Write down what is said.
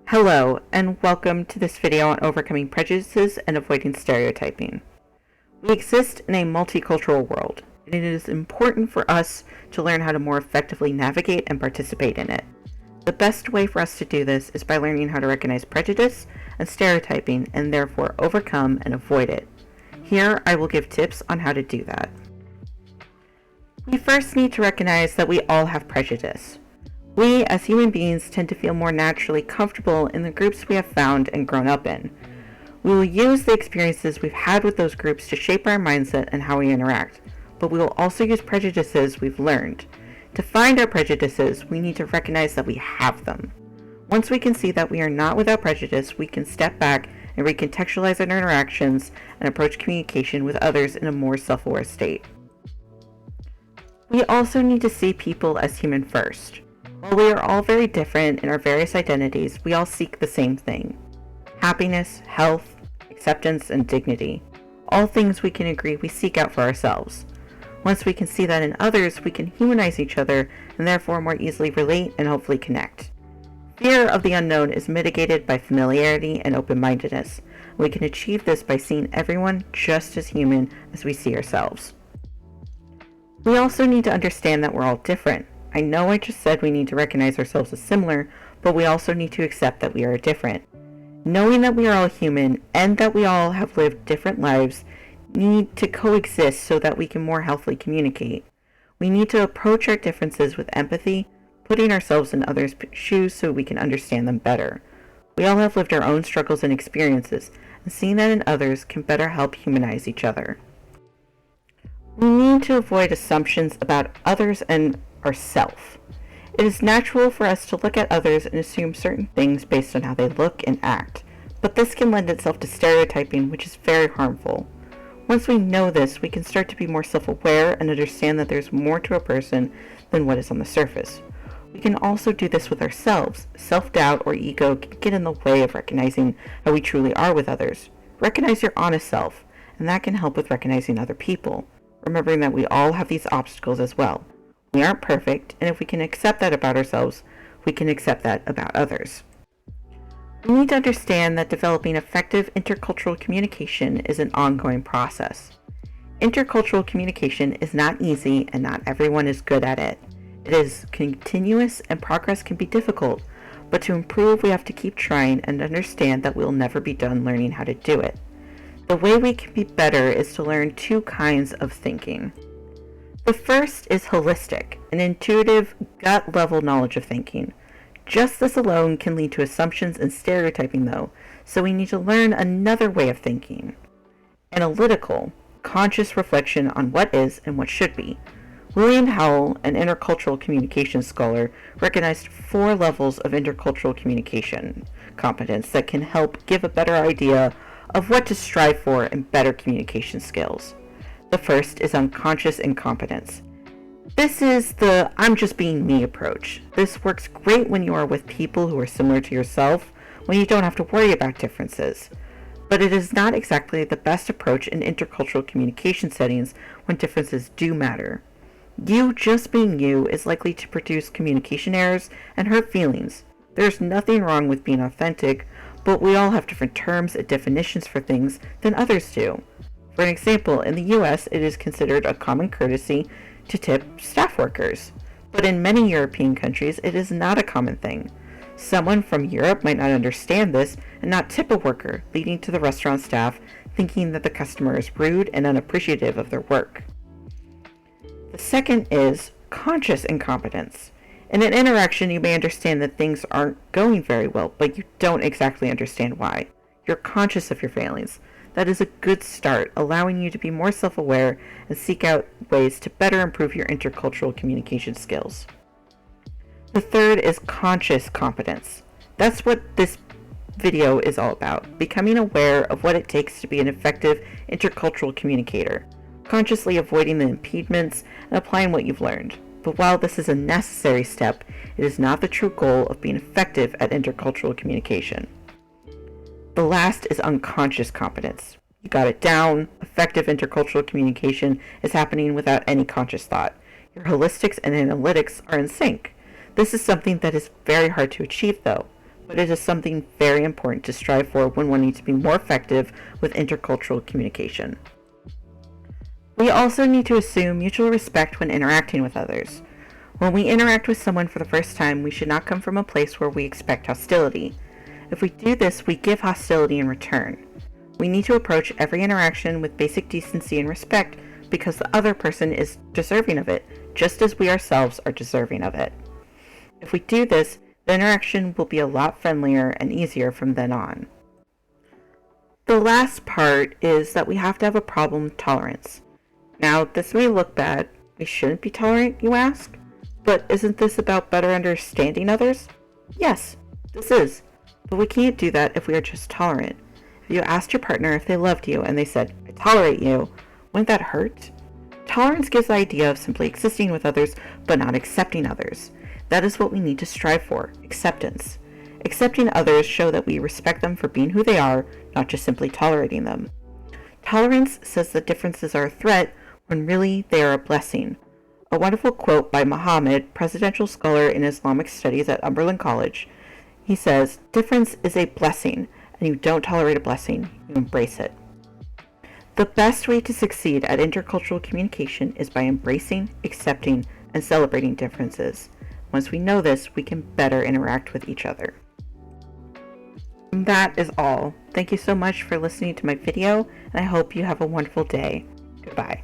Hello, and welcome to this video on overcoming prejudices and avoiding stereotyping. We exist in a multicultural world, and it is important for us to learn how to more effectively navigate and participate in it. The best way for us to do this is by learning how to recognize prejudice and stereotyping and therefore overcome and avoid it. Here, I will give tips on how to do that. We first need to recognize that we all have prejudice. We, as human beings, tend to feel more naturally comfortable in the groups we have found and grown up in. We will use the experiences we've had with those groups to shape our mindset and how we interact, but we will also use prejudices we've learned. To find our prejudices, we need to recognize that we have them. Once we can see that we are not without prejudice, we can step back and recontextualize our interactions and approach communication with others in a more self-aware state. We also need to see people as human first. While we are all very different in our various identities, we all seek the same thing: happiness, health, acceptance, and dignity. All things we can agree we seek out for ourselves. Once we can see that in others, we can humanize each other and therefore more easily relate and hopefully connect. Fear of the unknown is mitigated by familiarity and open-mindedness. We can achieve this by seeing everyone just as human as we see ourselves. We also need to understand that we're all different. I know I just said we need to recognize ourselves as similar, but we also need to accept that we are different. Knowing that we are all human and that we all have lived different lives need to coexist so that we can more healthily communicate. We need to approach our differences with empathy, putting ourselves in others' shoes so we can understand them better. We all have lived our own struggles and experiences, and seeing that in others can better help humanize each other. We need to avoid assumptions about others and ourself. It is natural for us to look at others and assume certain things based on how they look and act, but this can lend itself to stereotyping, which is very harmful. Once we know this, we can start to be more self-aware and understand that there's more to a person than what is on the surface. We can also do this with ourselves. Self-doubt or ego can get in the way of recognizing how we truly are with others. Recognize your honest self, and that can help with recognizing other people, remembering that we all have these obstacles as well. We aren't perfect, and if we can accept that about ourselves, we can accept that about others. We need to understand that developing effective intercultural communication is an ongoing process. Intercultural communication is not easy, and not everyone is good at it. It is continuous, and progress can be difficult, but to improve, we have to keep trying and understand that we'll never be done learning how to do it. The way we can be better is to learn two kinds of thinking. The first is holistic, an intuitive, gut-level knowledge of thinking. Just this alone can lead to assumptions and stereotyping though, so we need to learn another way of thinking. Analytical, conscious reflection on what is and what should be. William Howell, an intercultural communication scholar, recognized 4 levels of intercultural communication competence that can help give a better idea of what to strive for in better communication skills. The first is unconscious incompetence. This is the "I'm just being me" approach. This works great when you are with people who are similar to yourself, when you don't have to worry about differences. But it is not exactly the best approach in intercultural communication settings when differences do matter. You just being you is likely to produce communication errors and hurt feelings. There's nothing wrong with being authentic, but we all have different terms and definitions for things than others do. For an example, in the US, it is considered a common courtesy to tip staff workers, but in many European countries, it is not a common thing. Someone from Europe might not understand this and not tip a worker, leading to the restaurant staff thinking that the customer is rude and unappreciative of their work. The second is conscious incompetence. In an interaction, you may understand that things aren't going very well, but you don't exactly understand why. You're conscious of your failings. That is a good start, allowing you to be more self-aware and seek out ways to better improve your intercultural communication skills. The third is conscious competence. That's what this video is all about, becoming aware of what it takes to be an effective intercultural communicator, consciously avoiding the impediments and applying what you've learned. But while this is a necessary step, it is not the true goal of being effective at intercultural communication. The last is unconscious competence. You got it down. Effective intercultural communication is happening without any conscious thought. Your holistics and analytics are in sync. This is something that is very hard to achieve though, but it is something very important to strive for when wanting to be more effective with intercultural communication. We also need to assume mutual respect when interacting with others. When we interact with someone for the first time, we should not come from a place where we expect hostility. If we do this, we give hostility in return. We need to approach every interaction with basic decency and respect because the other person is deserving of it, just as we ourselves are deserving of it. If we do this, the interaction will be a lot friendlier and easier from then on. The last part is that we have to have a problem with tolerance. Now, this may look bad. We shouldn't be tolerant, you ask? But isn't this about better understanding others? Yes, this is. But we can't do that if we are just tolerant. If you asked your partner if they loved you and they said, "I tolerate you," wouldn't that hurt? Tolerance gives the idea of simply existing with others, but not accepting others. That is what we need to strive for, acceptance. Accepting others show that we respect them for being who they are, not just simply tolerating them. Tolerance says that differences are a threat when really they are a blessing. A wonderful quote by Muhammad, presidential scholar in Islamic studies at Umberland College. He says, "Difference is a blessing, and you don't tolerate a blessing, you embrace it." The best way to succeed at intercultural communication is by embracing, accepting, and celebrating differences. Once we know this, we can better interact with each other. And that is all. Thank you so much for listening to my video, and I hope you have a wonderful day. Goodbye.